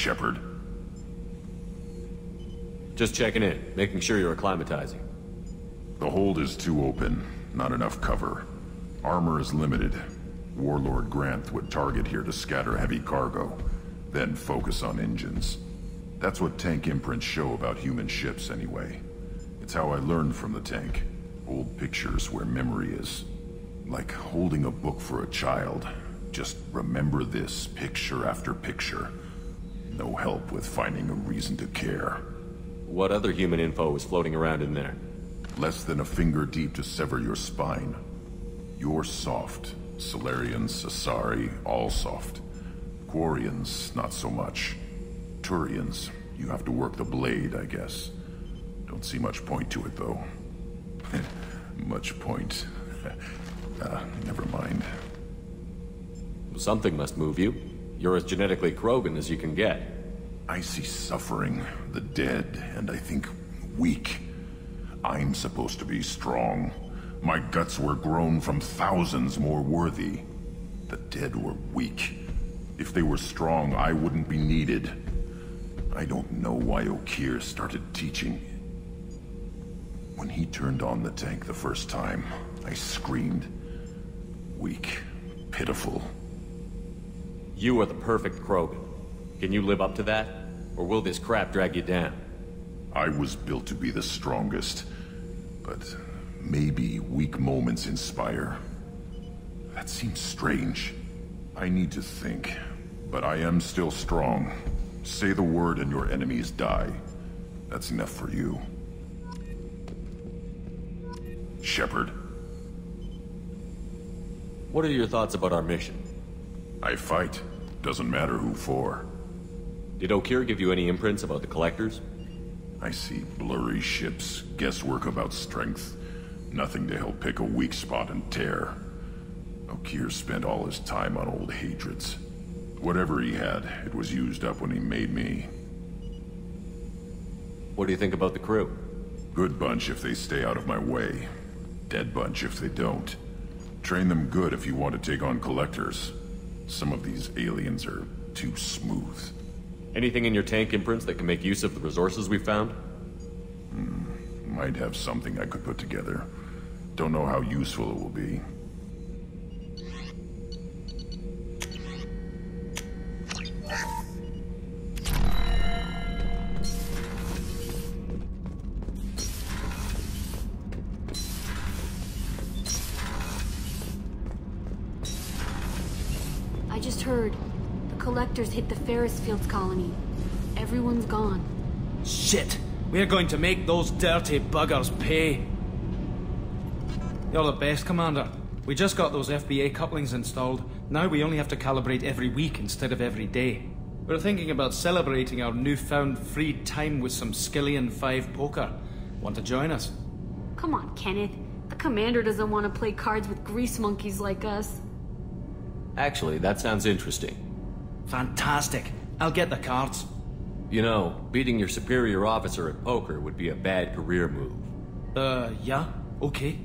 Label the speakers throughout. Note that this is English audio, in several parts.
Speaker 1: Shepard.
Speaker 2: Just checking in, making sure you're acclimatizing.
Speaker 1: The hold is too open, not enough cover. Armor is limited. Warlord Granth would target here to scatter heavy cargo, then focus on engines. That's what tank imprints show about human ships anyway. It's how I learned from the tank. Old pictures where memory is. Like holding a book for a child. Just remember this, picture after picture. No help with finding a reason to care.
Speaker 2: What other human info is floating around in there?
Speaker 1: Less than a finger deep to sever your spine. You're soft. Salarians, Asari, all soft. Quarians, not so much. Turians, you have to work the blade, I guess. Don't see much point to it, though. Much point. Never mind.
Speaker 2: Something must move you. You're as genetically Krogan as you can get.
Speaker 1: I see suffering, the dead, and I think weak. I'm supposed to be strong. My guts were grown from thousands more worthy. The dead were weak. If they were strong, I wouldn't be needed. I don't know why Okeer started teaching. When he turned on the tank the first time, I screamed. Weak. Pitiful.
Speaker 2: You are the perfect Krogan. Can you live up to that? Or will this crap drag you down?
Speaker 1: I was built to be the strongest. But maybe weak moments inspire. That seems strange. I need to think. But I am still strong. Say the word and your enemies die. That's enough for you. Shepard.
Speaker 2: What are your thoughts about our mission?
Speaker 1: I fight. Doesn't matter who for.
Speaker 2: Did Okeer give you any imprints about the Collectors?
Speaker 1: I see blurry ships, guesswork about strength. Nothing to help pick a weak spot and tear. Okeer spent all his time on old hatreds. Whatever he had, it was used up when he made me.
Speaker 2: What do you think about the crew?
Speaker 1: Good bunch if they stay out of my way. Dead bunch if they don't. Train them good if you want to take on Collectors. Some of these aliens are too smooth.
Speaker 2: Anything in your tank imprints that can make use of the resources we found?
Speaker 1: Might have something I could put together. Don't know how useful it will be.
Speaker 3: I just heard. The Collectors hit the Ferris Fields colony. Everyone's gone.
Speaker 4: Shit! We're going to make those dirty buggers pay. You're the best, Commander. We just got those FBA couplings installed. Now we only have to calibrate every week instead of every day. We're thinking about celebrating our newfound free time with some Skillian 5 poker. Want to join us?
Speaker 3: Come on, Kenneth. The Commander doesn't want to play cards with grease monkeys like us.
Speaker 2: Actually, that sounds interesting.
Speaker 4: Fantastic. I'll get the cards.
Speaker 2: You know, beating your superior officer at poker would be a bad career move.
Speaker 4: Yeah? Okay.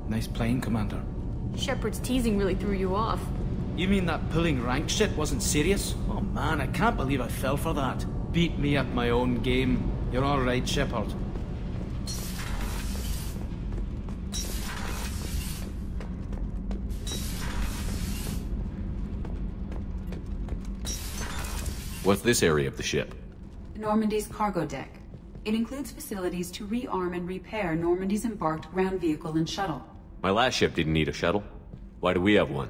Speaker 4: Nice playing, Commander.
Speaker 3: Shepard's teasing really threw you off.
Speaker 4: You mean that pulling rank shit wasn't serious? Oh man, I can't believe I fell for that. Beat me at my own game. You're alright, Shepard.
Speaker 2: What's this area of the ship?
Speaker 5: Normandy's cargo deck. It includes facilities to rearm and repair Normandy's embarked ground vehicle and shuttle.
Speaker 2: My last ship didn't need a shuttle. Why do we have one?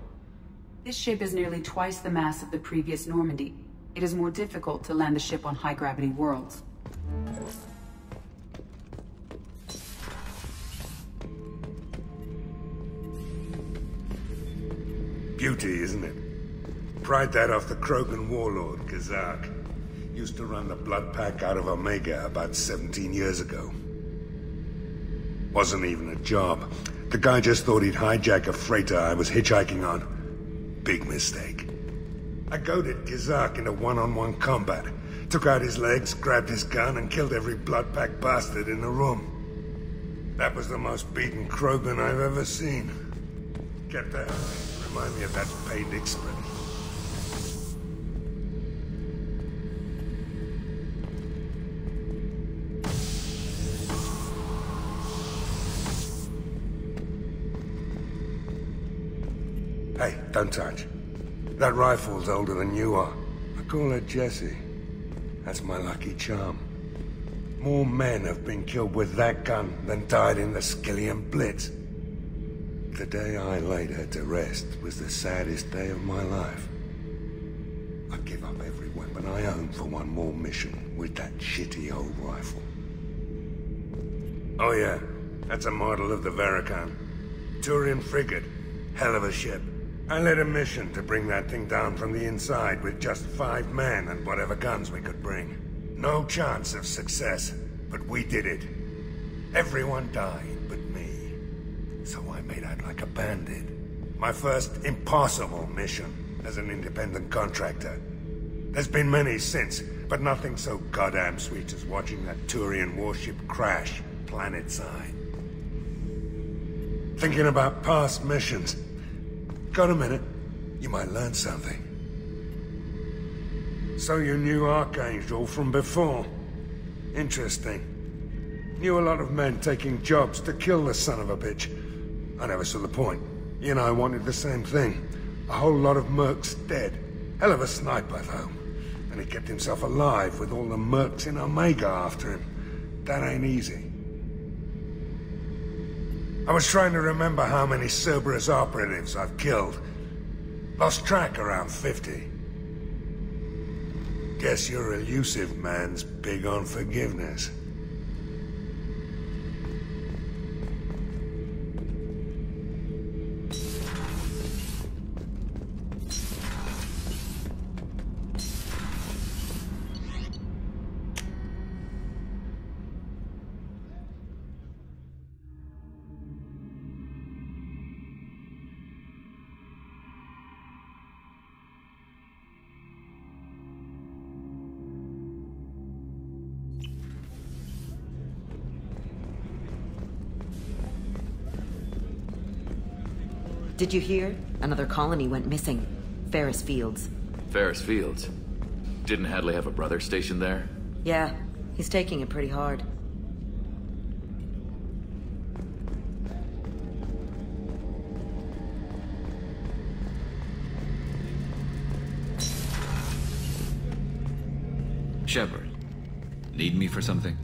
Speaker 5: This ship is nearly twice the mass of the previous Normandy. It is more difficult to land the ship on high-gravity worlds.
Speaker 6: Beauty, isn't it? Pried that off the Krogan warlord, Kazak. Used to run the blood pack out of Omega about 17 years ago. Wasn't even a job. The guy just thought he'd hijack a freighter I was hitchhiking on. Big mistake. I goaded Kazak into one-on-one combat. Took out his legs, grabbed his gun, and killed every blood pack bastard in the room. That was the most beaten Krogan I've ever seen. Get that. Remind me of that paid express. Hey, don't touch. That rifle's older than you are. I call her Jessie. That's my lucky charm. More men have been killed with that gun than died in the Skillian Blitz. The day I laid her to rest was the saddest day of my life. I'd give up every weapon I own for one more mission with that shitty old rifle. Oh yeah, that's a model of the Veracon. Turian frigate. Hell of a ship. I led a mission to bring that thing down from the inside with just 5 men and whatever guns we could bring. No chance of success, but we did it. Everyone died but me. So I made out like a bandit. My first impossible mission as an independent contractor. There's been many since, but nothing so goddamn sweet as watching that Turian warship crash planet-side. Thinking about past missions. Got a minute? You might learn something. So you knew Archangel from before? Interesting. Knew a lot of men taking jobs to kill the son of a bitch. I never saw the point. You and I wanted the same thing. A whole lot of mercs dead. Hell of a sniper, though. And he kept himself alive with all the mercs in Omega after him. That ain't easy. I was trying to remember how many Cerberus operatives I've killed. Lost track around 50. Guess your elusive man's big on forgiveness.
Speaker 7: Did you hear? Another colony went missing. Ferris Fields.
Speaker 8: Ferris Fields? Didn't Hadley have a brother stationed there?
Speaker 7: Yeah, he's taking it pretty hard.
Speaker 8: Shepard, need me for something?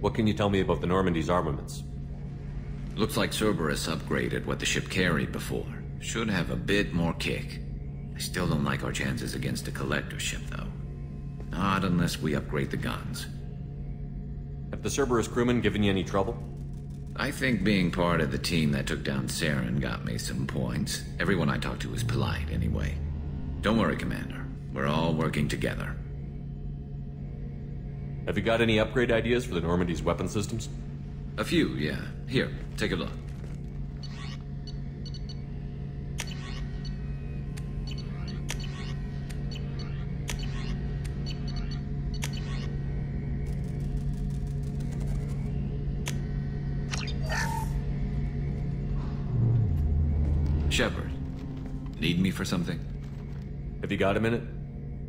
Speaker 2: What can you tell me about the Normandy's armaments?
Speaker 9: Looks like Cerberus upgraded what the ship carried before. Should have a bit more kick. I still don't like our chances against a Collector ship, though. Not unless we upgrade the guns.
Speaker 2: Have the Cerberus crewmen given you any trouble?
Speaker 9: I think being part of the team that took down Saren got me some points. Everyone I talked to was polite, anyway. Don't worry, Commander. We're all working together.
Speaker 2: Have you got any upgrade ideas for the Normandy's weapon systems?
Speaker 9: A few, yeah. Here, take a look.
Speaker 8: Shepard, need me for something?
Speaker 2: Have you got a minute?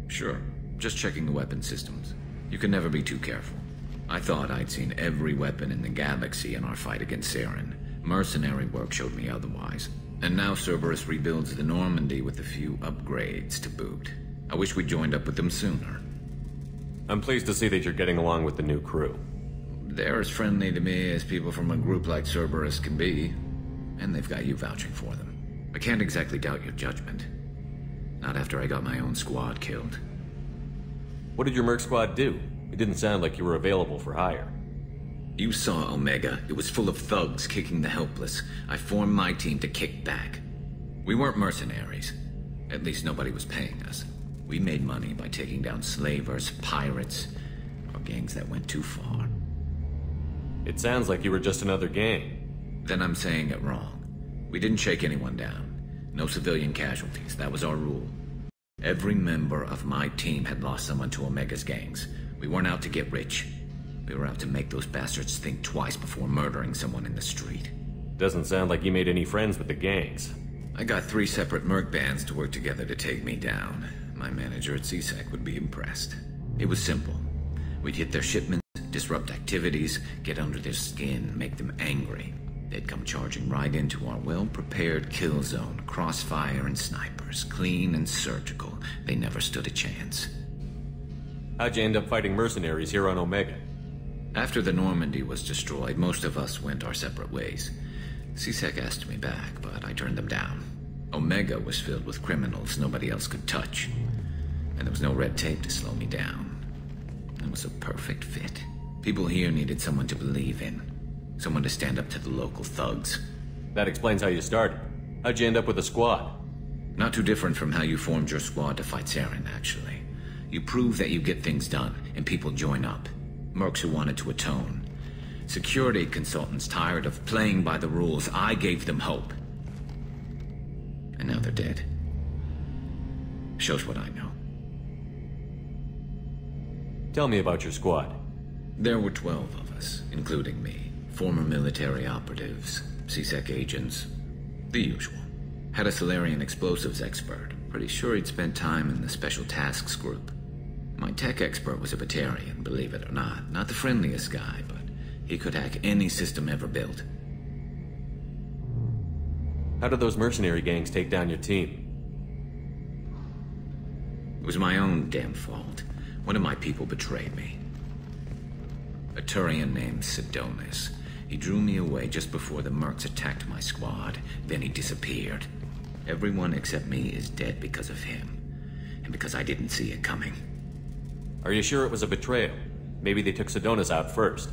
Speaker 9: Sure. Just checking the weapon systems. You can never be too careful. I thought I'd seen every weapon in the galaxy in our fight against Saren. Mercenary work showed me otherwise. And now Cerberus rebuilds the Normandy with a few upgrades to boot. I wish we joined up with them sooner.
Speaker 2: I'm pleased to see that you're getting along with the new crew.
Speaker 9: They're as friendly to me as people from a group like Cerberus can be. And they've got you vouching for them. I can't exactly doubt your judgment. Not after I got my own squad killed.
Speaker 2: What did your merc squad do? It didn't sound like you were available for hire.
Speaker 9: You saw Omega. It was full of thugs kicking the helpless. I formed my team to kick back. We weren't mercenaries. At least nobody was paying us. We made money by taking down slavers, pirates, or gangs that went too far.
Speaker 2: It sounds like you were just another gang.
Speaker 9: Then I'm saying it wrong. We didn't shake anyone down. No civilian casualties. That was our rule. Every member of my team had lost someone to Omega's gangs. We weren't out to get rich. We were out to make those bastards think twice before murdering someone in the street.
Speaker 2: Doesn't sound like you made any friends with the gangs.
Speaker 9: I got 3 separate merc bands to work together to take me down. My manager at CSEC would be impressed. It was simple. We'd hit their shipments, disrupt activities, get under their skin, make them angry. They'd come charging right into our well-prepared kill zone, crossfire and snipers, clean and surgical. They never stood a chance.
Speaker 2: How'd you end up fighting mercenaries here on Omega?
Speaker 9: After the Normandy was destroyed, most of us went our separate ways. CSEC asked me back, but I turned them down. Omega was filled with criminals nobody else could touch. And there was no red tape to slow me down. It was a perfect fit. People here needed someone to believe in. Someone to stand up to the local thugs.
Speaker 2: That explains how you started. How'd you end up with a squad?
Speaker 9: Not too different from how you formed your squad to fight Saren, actually. You prove that you get things done, and people join up. Mercs who wanted to atone. Security consultants tired of playing by the rules. I gave them hope. And now they're dead. Shows what I know.
Speaker 2: Tell me about your squad.
Speaker 9: There were 12 of us, including me. Former military operatives, CSEC agents, the usual. Had a Salarian explosives expert. Pretty sure he'd spent time in the Special Tasks Group. My tech expert was a Batarian, believe it or not. Not the friendliest guy, but he could hack any system ever built.
Speaker 2: How did those mercenary gangs take down your team?
Speaker 9: It was my own damn fault. One of my people betrayed me. A Turian named Sidonis. He drew me away just before the mercs attacked my squad. Then he disappeared. Everyone except me is dead because of him. And because I didn't see it coming.
Speaker 2: Are you sure it was a betrayal? Maybe they took Sidonis out first.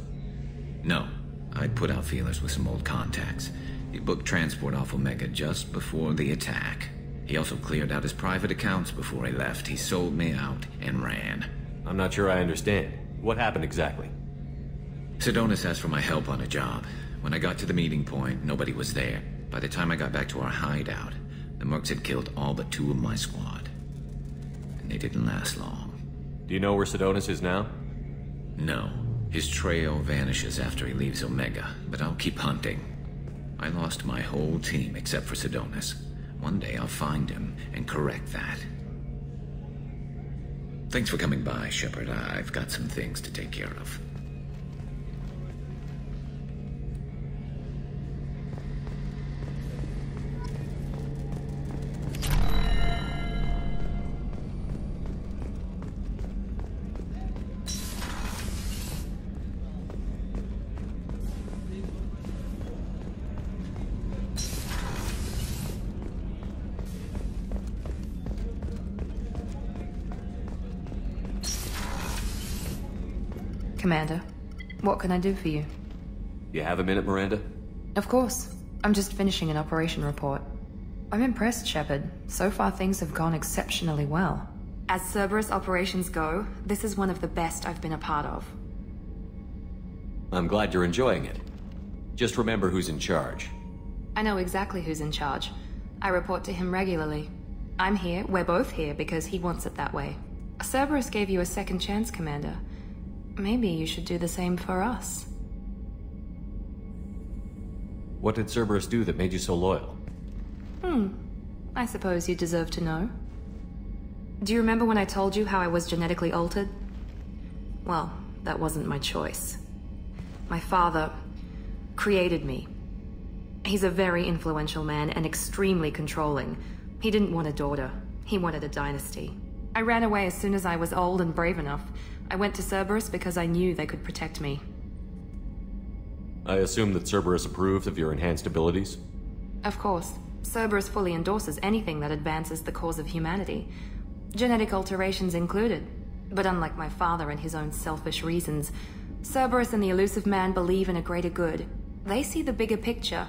Speaker 9: No. I'd put out feelers with some old contacts. He booked transport off Omega just before the attack. He also cleared out his private accounts before he left. He sold me out and ran.
Speaker 2: I'm not sure I understand. What happened exactly?
Speaker 9: Sidonis asked for my help on a job. When I got to the meeting point, nobody was there. By the time I got back to our hideout, the mercs had killed all but 2 of my squad. And they didn't last long.
Speaker 2: Do you know where Sidonis is now?
Speaker 9: No. His trail vanishes after he leaves Omega, but I'll keep hunting. I lost my whole team except for Sidonis. One day I'll find him and correct that. Thanks for coming by, Shepard. I've got some things to take care of.
Speaker 10: Commander, what can I do for you?
Speaker 2: You have a minute, Miranda?
Speaker 10: Of course. I'm just finishing an operation report. I'm impressed, Shepard. So far things have gone exceptionally well. As Cerberus operations go, this is one of the best I've been a part of.
Speaker 2: I'm glad you're enjoying it. Just remember who's in charge.
Speaker 10: I know exactly who's in charge. I report to him regularly. I'm here, we're both here, because he wants it that way. Cerberus gave you a second chance, Commander. Maybe you should do the same for us.
Speaker 2: What did Cerberus do that made you so loyal?
Speaker 10: I suppose you deserve to know. Do you remember when I told you how I was genetically altered? Well, that wasn't my choice. My father created me. He's a very influential man and extremely controlling. He didn't want a daughter. He wanted a dynasty. I ran away as soon as I was old and brave enough. I went to Cerberus because I knew they could protect me.
Speaker 2: I assume that Cerberus approved of your enhanced abilities?
Speaker 10: Of course. Cerberus fully endorses anything that advances the cause of humanity. Genetic alterations included. But unlike my father and his own selfish reasons, Cerberus and the Illusive Man believe in a greater good. They see the bigger picture,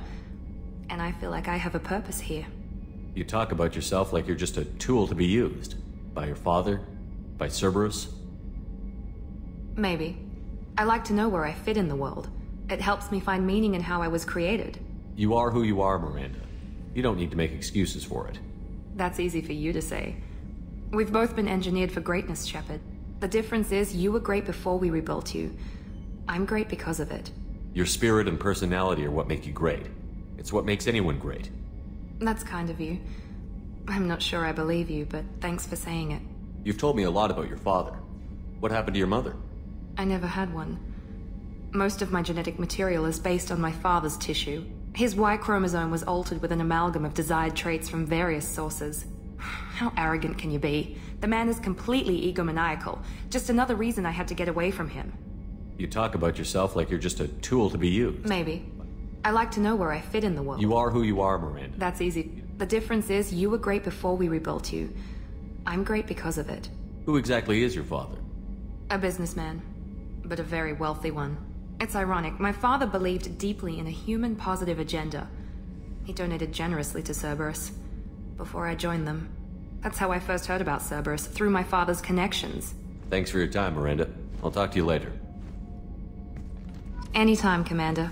Speaker 10: and I feel like I have a purpose here.
Speaker 2: You talk about yourself like you're just a tool to be used. By your father? By Cerberus?
Speaker 10: Maybe. I like to know where I fit in the world. It helps me find meaning in how I was created.
Speaker 2: You are who you are, Miranda. You don't need to make excuses for it.
Speaker 10: That's easy for you to say. We've both been engineered for greatness, Shepard. The difference is you were great before we rebuilt you. I'm great because of it.
Speaker 2: Your spirit and personality are what make you great. It's what makes anyone great.
Speaker 10: That's kind of you. I'm not sure I believe you, but thanks for saying it.
Speaker 2: You've told me a lot about your father. What happened to your mother?
Speaker 10: I never had one. Most of my genetic material is based on my father's tissue. His Y chromosome was altered with an amalgam of desired traits from various sources. How arrogant can you be? The man is completely egomaniacal. Just another reason I had to get away from him.
Speaker 2: You talk about yourself like you're just a tool to be used.
Speaker 10: Maybe. I like to know where I fit in the world.
Speaker 2: You are who you are, Miranda.
Speaker 10: That's easy. The difference is you were great before we rebuilt you. I'm great because of it.
Speaker 2: Who exactly is your father?
Speaker 10: A businessman, but a very wealthy one. It's ironic. My father believed deeply in a human-positive agenda. He donated generously to Cerberus before I joined them. That's how I first heard about Cerberus, through my father's connections.
Speaker 2: Thanks for your time, Miranda. I'll talk to you later.
Speaker 10: Anytime, Commander.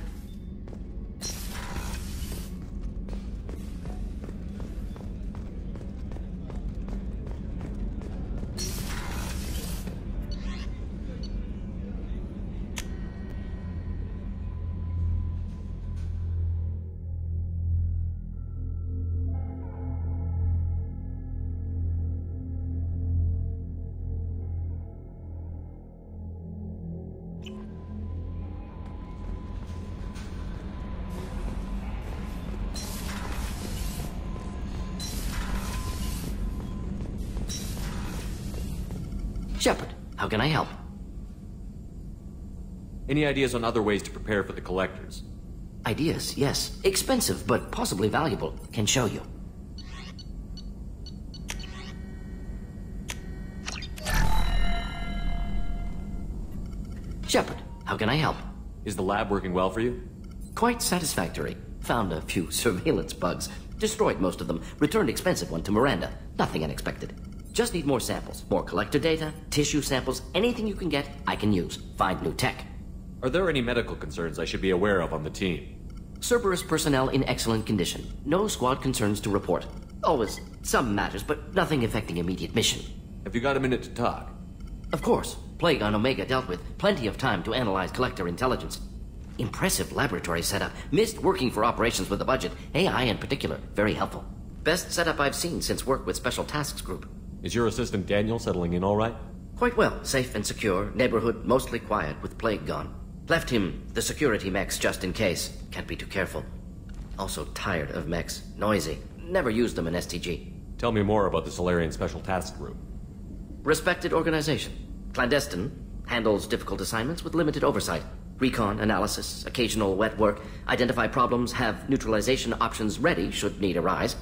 Speaker 11: Shepard, how can I help?
Speaker 2: Any ideas on other ways to prepare for the Collectors?
Speaker 11: Ideas, yes. Expensive, but possibly valuable. Can show you. Shepard, how can I help?
Speaker 2: Is the lab working well for you?
Speaker 11: Quite satisfactory. Found a few surveillance bugs. Destroyed most of them. Returned expensive one to Miranda. Nothing unexpected. Just need more samples. More collector data, tissue samples, anything you can get, I can use. Find new tech.
Speaker 2: Are there any medical concerns I should be aware of on the team?
Speaker 11: Cerberus personnel in excellent condition. No squad concerns to report. Always some matters, but nothing affecting immediate mission.
Speaker 2: Have you got a minute to talk?
Speaker 11: Of course. Plague on Omega dealt with. Plenty of time to analyze collector intelligence. Impressive laboratory setup. Missed working for operations with a budget. AI in particular. Very helpful. Best setup I've seen since work with Special Tasks Group.
Speaker 2: Is your assistant Daniel settling in all right?
Speaker 11: Quite well. Safe and secure. Neighborhood mostly quiet with Plague gone. Left him the security mechs just in case. Can't be too careful. Also tired of mechs. Noisy. Never used them in STG.
Speaker 2: Tell me more about the Solarian Special Task Group.
Speaker 11: Respected organization. Clandestine. Handles difficult assignments with limited oversight. Recon, analysis, occasional wet work. Identify problems, have neutralization options ready should need arise.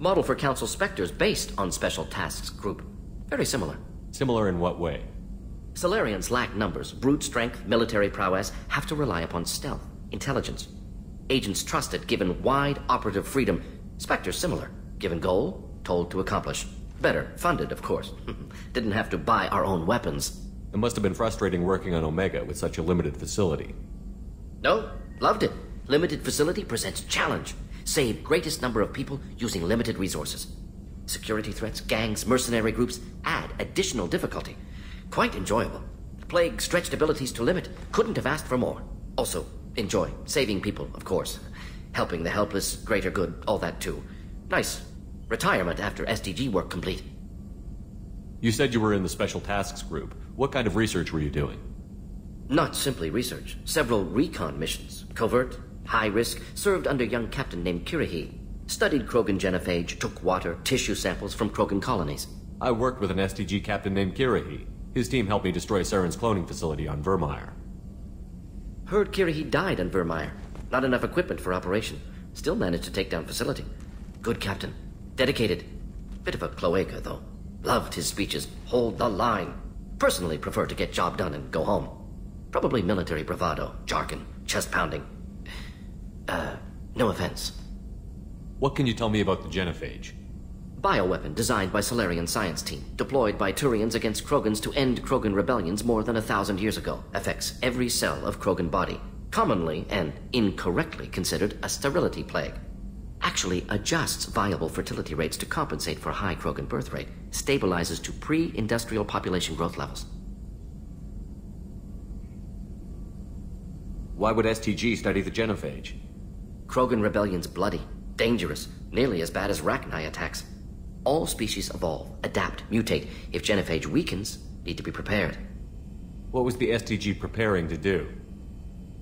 Speaker 11: Model for Council Spectres based on Special Tasks Group. Very similar.
Speaker 2: Similar in what way?
Speaker 11: Solarians lack numbers, brute strength, military prowess, have to rely upon stealth, intelligence. Agents trusted, given wide operative freedom. Spectres similar, given goal, told to accomplish. Better, funded, of course. Didn't have to buy our own weapons.
Speaker 2: It must have been frustrating working on Omega with such a limited facility.
Speaker 11: No, loved it. Limited facility presents challenge. Save greatest number of people using limited resources. Security threats, gangs, mercenary groups add additional difficulty. Quite enjoyable. Plague stretched abilities to limit. Couldn't have asked for more. Also, enjoy. Saving people, of course. Helping the helpless, greater good, all that too. Nice. Retirement after SDG work complete.
Speaker 2: You said you were in the Special Tasks Group. What kind of research were you doing?
Speaker 11: Not simply research. Several recon missions. Covert, high risk, served under a young captain named Kirihi. Studied Krogan genophage, took water, tissue samples from Krogan colonies.
Speaker 2: I worked with an STG captain named Kirihi. His team helped me destroy Saren's cloning facility on Virmire.
Speaker 11: Heard Kirihi died on Virmire. Not enough equipment for operation. Still managed to take down facility. Good captain. Dedicated. Bit of a cloaca, though. Loved his speeches. Hold the line. Personally prefer to get job done and go home. Probably military bravado, jargon, chest pounding. No offense.
Speaker 2: What can you tell me about the genophage?
Speaker 11: Bioweapon designed by Solarian science team, deployed by Turians against Krogans to end Krogan rebellions more than 1,000 years ago. Affects every cell of Krogan body. Commonly and incorrectly considered a sterility plague. Actually adjusts viable fertility rates to compensate for high Krogan birth rate. Stabilizes to pre-industrial population growth levels.
Speaker 2: Why would STG study the genophage?
Speaker 11: Krogan rebellion's bloody, dangerous, nearly as bad as Rachni attacks. All species evolve, adapt, mutate. If genophage weakens, need to be prepared.
Speaker 2: What was the STG preparing to do?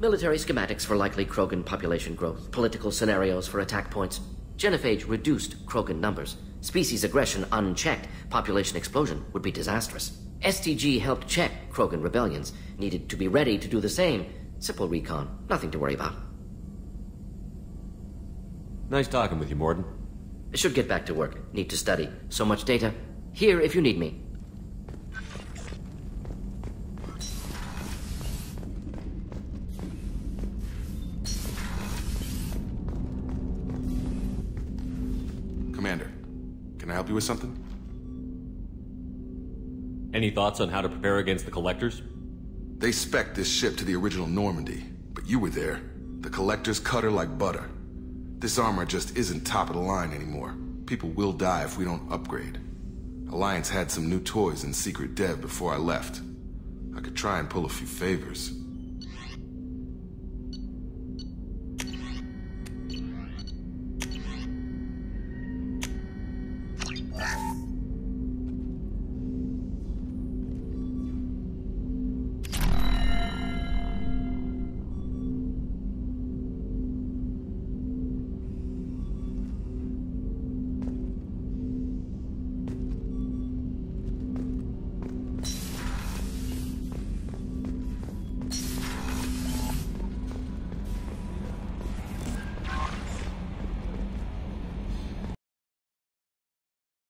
Speaker 11: Military schematics for likely Krogan population growth, political scenarios for attack points. Genophage reduced Krogan numbers. Species aggression unchecked, population explosion would be disastrous. STG helped check Krogan rebellions, needed to be ready to do the same. Simple recon, nothing to worry about.
Speaker 2: Nice talking with you, Mordin.
Speaker 11: I should get back to work. Need to study. So much data. Here if you need me.
Speaker 12: Commander, can I help you with something?
Speaker 2: Any thoughts on how to prepare against the Collectors?
Speaker 12: They spec'd this ship to the original Normandy, but you were there. The Collectors cut her like butter. This armor just isn't top of the line anymore. People will die if we don't upgrade. Alliance had some new toys in secret dev before I left. I could try and pull a few favors.